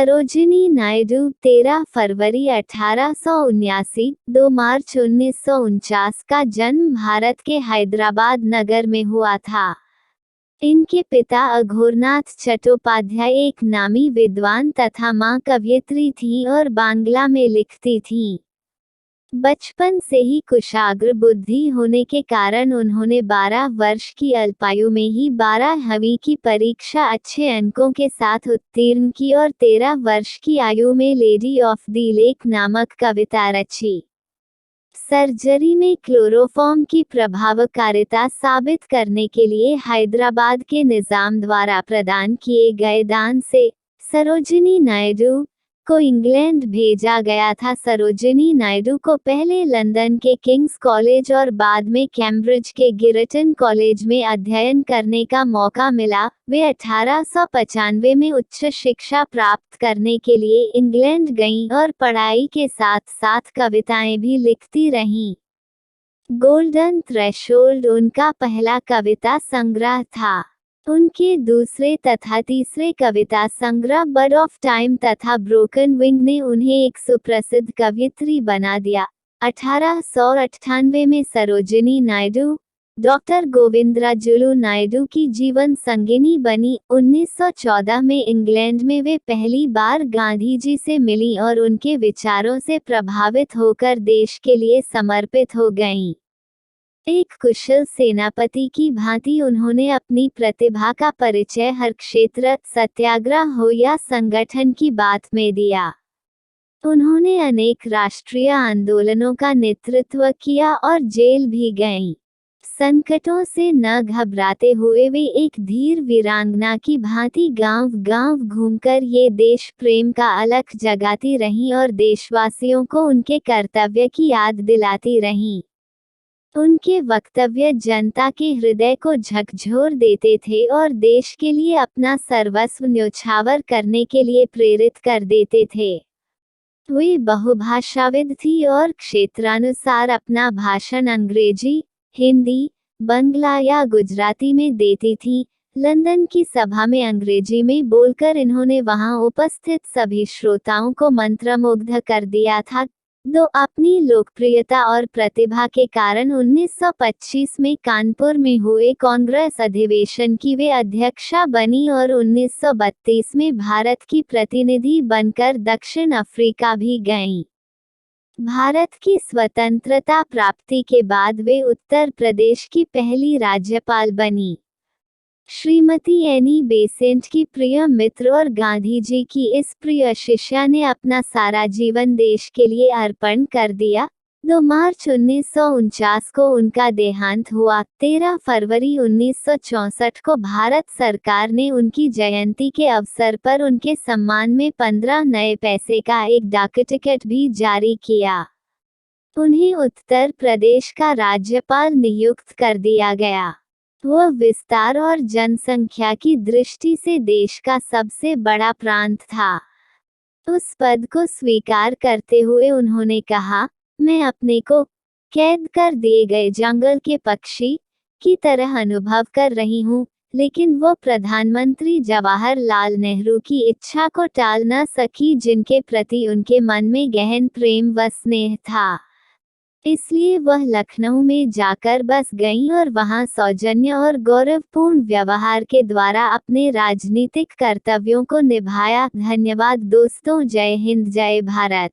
सरोजिनी नायडू 13 फरवरी 1879, 2 मार्च 1949 का जन्म भारत के हैदराबाद नगर में हुआ था। इनके पिता अघोरनाथ चट्टोपाध्याय एक नामी विद्वान तथा मां कवयित्री थीं और बांग्ला में लिखती थीं। बचपन से ही कुशाग्र बुद्धि होने के कारण उन्होंने 12 वर्ष की अल्पायु में ही 12वीं की परीक्षा अच्छे अंकों के साथ उत्तीर्ण की और 13 वर्ष की आयु में लेडी ऑफ द लेक नामक कविता रची। सर्जरी में क्लोरोफॉर्म की प्रभावकारिता साबित करने के लिए हैदराबाद के निजाम द्वारा प्रदान किए गए दान से सरोजिनी नायडू को इंग्लैंड भेजा गया था। सरोजिनी नायडू को पहले लंदन के किंग्स कॉलेज और बाद में कैम्ब्रिज के गिरटन कॉलेज में अध्ययन करने का मौका मिला। वे 1895 में उच्च शिक्षा प्राप्त करने के लिए इंग्लैंड गईं और पढ़ाई के साथ साथ कविताएं भी लिखती रहीं। गोल्डन थ्रेशोल्ड उनका पहला कविता संग्रह था। उनके दूसरे तथा तीसरे कविता संग्रह बर्ड ऑफ टाइम तथा ब्रोकन विंग ने उन्हें एक सुप्रसिद्ध कवयित्री बना दिया। 1898 में सरोजिनी नायडू डॉक्टर गोविंदराजुलू नायडू की जीवन संगिनी बनी। 1914 में इंग्लैंड में वे पहली बार गांधी जी से मिलीं और उनके विचारों से प्रभावित होकर देश के लिए समर्पित हो गईं। एक कुशल सेनापति की भांति उन्होंने अपनी प्रतिभा का परिचय हर क्षेत्र, सत्याग्रह हो या संगठन की बात में दिया। उन्होंने अनेक राष्ट्रीय आंदोलनों का नेतृत्व किया और जेल भी गईं। संकटों से न घबराते हुए वे एक धीर वीरांगना की भांति गांव-गांव घूमकर ये देश प्रेम का अलख जगाती रहीं और देशवासियों को उनके कर्तव्य की याद दिलाती रहीं। उनके वक्तव्य जनता के हृदय को झकझोर देते थे और देश के लिए अपना सर्वस्व न्योछावर करने के लिए प्रेरित कर देते थे। वे बहुभाषाविद थी और क्षेत्रानुसार अपना भाषण अंग्रेजी, हिंदी, बंगला या गुजराती में देती थीं। लंदन की सभा में अंग्रेजी में बोलकर इन्होंने वहां उपस्थित सभी श्रोताओं को मंत्रमुग्ध कर दिया था। अपनी लोकप्रियता और प्रतिभा के कारण 1925 में कानपुर में हुए कांग्रेस अधिवेशन की वे अध्यक्षा बनी और 1932 में भारत की प्रतिनिधि बनकर दक्षिण अफ्रीका भी गईं। भारत की स्वतंत्रता प्राप्ति के बाद वे उत्तर प्रदेश की पहली राज्यपाल बनी। श्रीमती एनी बेसेंट की प्रिय मित्र और गांधी जी की इस प्रिय शिष्या ने अपना सारा जीवन देश के लिए अर्पण कर दिया। 2 मार्च 1949 को उनका देहांत हुआ। 13 फरवरी 1964 को भारत सरकार ने उनकी जयंती के अवसर पर उनके सम्मान में 15 नए पैसे का एक डाक टिकट भी जारी किया। उन्हें उत्तर प्रदेश का राज्यपाल नियुक्त कर दिया गया। वह विस्तार और जनसंख्या की दृष्टि से देश का सबसे बड़ा प्रांत था। उस पद को स्वीकार करते हुए उन्होंने कहा, मैं अपने को कैद कर दिए गए जंगल के पक्षी की तरह अनुभव कर रही हूँ, लेकिन वो प्रधानमंत्री जवाहरलाल नेहरू की इच्छा को टाल न सकी जिनके प्रति उनके मन में गहन प्रेम व स्नेह था। इसलिए वह लखनऊ में जाकर बस गईं और वहां सौजन्य और गौरवपूर्ण व्यवहार के द्वारा अपने राजनीतिक कर्तव्यों को निभाया। धन्यवाद दोस्तों। जय हिंद, जय भारत।